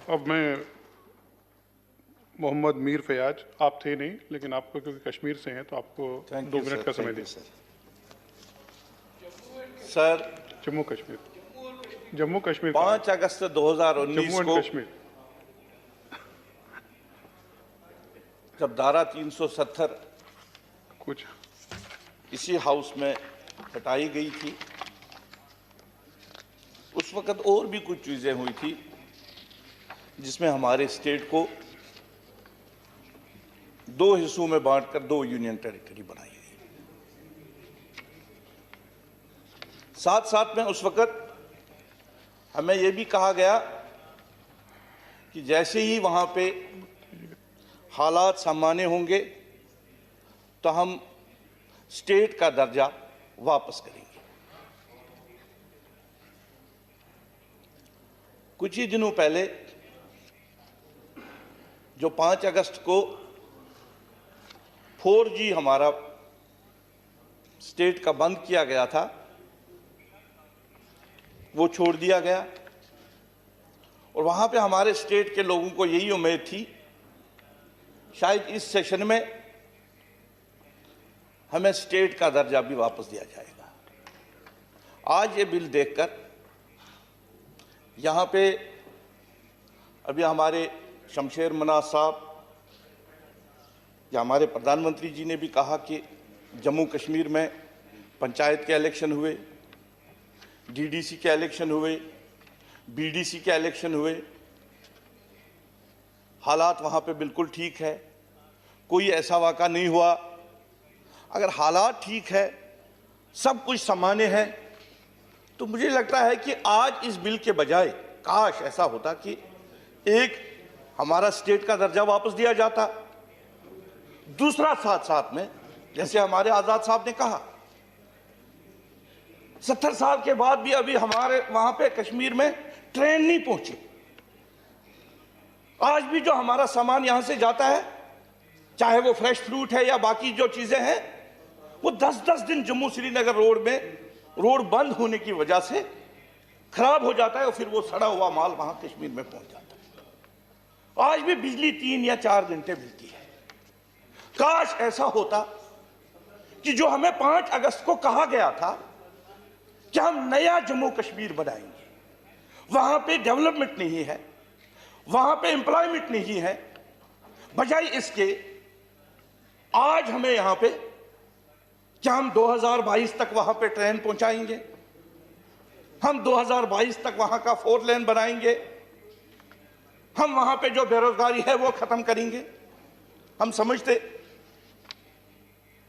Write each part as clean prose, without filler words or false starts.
अब मैं मोहम्मद मीर फयाज, आप थे नहीं, लेकिन आपको क्योंकि कश्मीर से हैं तो आपको 2 मिनट का समय दें। सर, जम्मू कश्मीर 5 अगस्त 2019 जम्मू को एंड कश्मीर। जब धारा 370 कुछ इसी हाउस में हटाई गई थी, उस वक्त और भी कुछ चीजें हुई थी जिसमें हमारे स्टेट को 2 हिस्सों में बांटकर 2 यूनियन टेरिटरी बनाई गई। साथ साथ में उस वक्त हमें यह भी कहा गया कि जैसे ही वहां पे हालात सामान्य होंगे तो हम स्टेट का दर्जा वापस करेंगे। कुछ ही दिनों पहले जो 5 अगस्त को 4G हमारा स्टेट का बंद किया गया था, वो छोड़ दिया गया और वहां पे हमारे स्टेट के लोगों को यही उम्मीद थी शायद इस सेशन में हमें स्टेट का दर्जा भी वापस दिया जाएगा। आज ये बिल देखकर यहाँ पे अभी हमारे शमशेर मनाज साहब या हमारे प्रधानमंत्री जी ने भी कहा कि जम्मू कश्मीर में पंचायत के इलेक्शन हुए, डीडीसी के इलेक्शन हुए, बीडीसी के इलेक्शन हुए, हालात वहाँ पे बिल्कुल ठीक है, कोई ऐसा वाक़ा नहीं हुआ। अगर हालात ठीक है, सब कुछ सामान्य है, तो मुझे लगता है कि आज इस बिल के बजाय काश ऐसा होता कि एक हमारा स्टेट का दर्जा वापस दिया जाता, दूसरा साथ साथ में जैसे हमारे आजाद साहब ने कहा 70 साल के बाद भी अभी हमारे वहां पे कश्मीर में ट्रेन नहीं पहुंची। आज भी जो हमारा सामान यहां से जाता है, चाहे वो फ्रेश फ्रूट है या बाकी जो चीजें हैं, वो 10-10 दिन जम्मू श्रीनगर रोड में रोड बंद होने की वजह से खराब हो जाता है और फिर वो सड़ा हुआ माल वहां कश्मीर में पहुंच जाता है। आज भी बिजली 3 या 4 घंटे मिलती है। काश ऐसा होता कि जो हमें 5 अगस्त को कहा गया था कि हम नया जम्मू कश्मीर बनाएंगे, वहां पे डेवलपमेंट नहीं है, वहां पे एम्प्लॉयमेंट नहीं है, बजाय इसके आज हमें यहां पे क्या हम 2022 तक वहां पे ट्रेन पहुंचाएंगे, हम 2022 तक वहां का 4 लेन बनाएंगे, हम वहां पे जो बेरोजगारी है वो खत्म करेंगे। हम समझते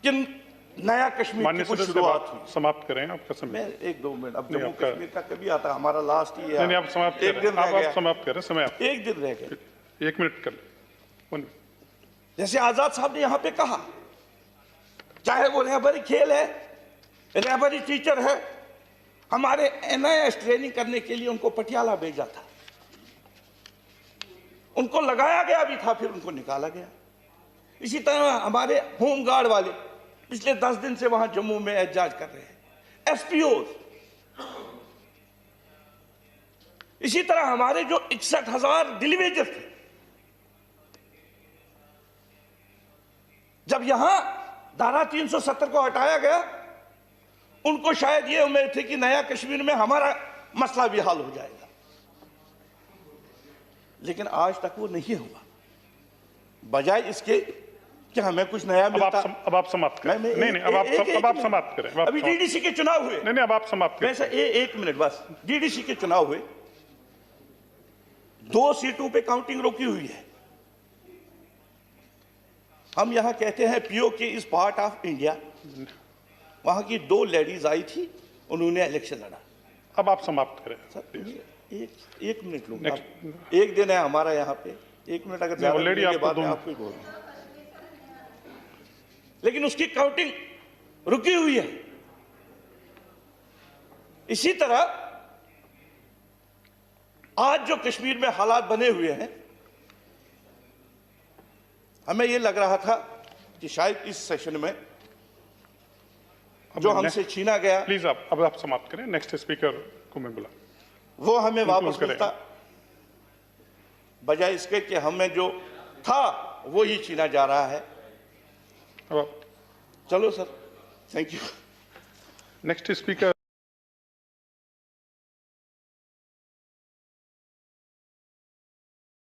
कि नया कश्मीर की शुरुआत हुई। समाप्त करें आपका समय। मैं 1-2 मिनट, अब जम्मू कश्मीर का कभी आता, हमारा लास्ट ही है। नहीं, आप समाप्त एक दिन रह गया। आप समाप्त करें, समय आप 1 दिन रह गया। 1 मिनट कर लें। जैसे आजाद साहब ने यहां पे कहा, चाहे वो रहबरी खेल है, रहबरी टीचर है, हमारे NIS ट्रेनिंग करने के लिए उनको पटियाला भेजा था, उनको लगाया गया भी था, फिर उनको निकाला गया। इसी तरह हमारे होमगार्ड वाले पिछले 10 दिन से वहां जम्मू में एहतजाज कर रहे हैं, SPOs। इसी तरह हमारे जो 61,000 डिलीवेजर थे, जब यहां धारा 370 को हटाया गया, उनको शायद ये उम्मीद थी कि नया कश्मीर में हमारा मसला भी हल हो जाएगा, लेकिन आज तक वो नहीं हुआ। बजाय इसके कि हमें कुछ नया मिलता। अब आप समाप्त करें। नहीं, अब आप समाप्त करें। अभी डीडीसी के चुनाव हुए। नहीं, अब आप समाप्त करें। वैसे 1 मिनट बस। डीडीसी के चुनाव हुए, 2 सीटों पे काउंटिंग रोकी हुई है। हम यहां कहते हैं POK is part of India. वहां की 2 लेडीज आई थी, उन्होंने इलेक्शन लड़ा। अब आप समाप्त करें। सर, एक मिनट लूंगा। 1 दिन है हमारा यहाँ पे, 1 मिनट अगर ज्यादा देने के बाद आपको ही बोलूं, लेकिन उसकी काउंटिंग रुकी हुई है। इसी तरह आज जो कश्मीर में हालात बने हुए हैं, हमें यह लग रहा था कि शायद इस सेशन में जो हमसे छीना गया, प्लीज अब आप समाप्त करें। नेक्स्ट स्पीकर को मैं बुला, वो हमें वापस मिलता। बजाय इसके कि हमें जो था वो ही छीना जा रहा है। अब चलो sir, thank you. Next speaker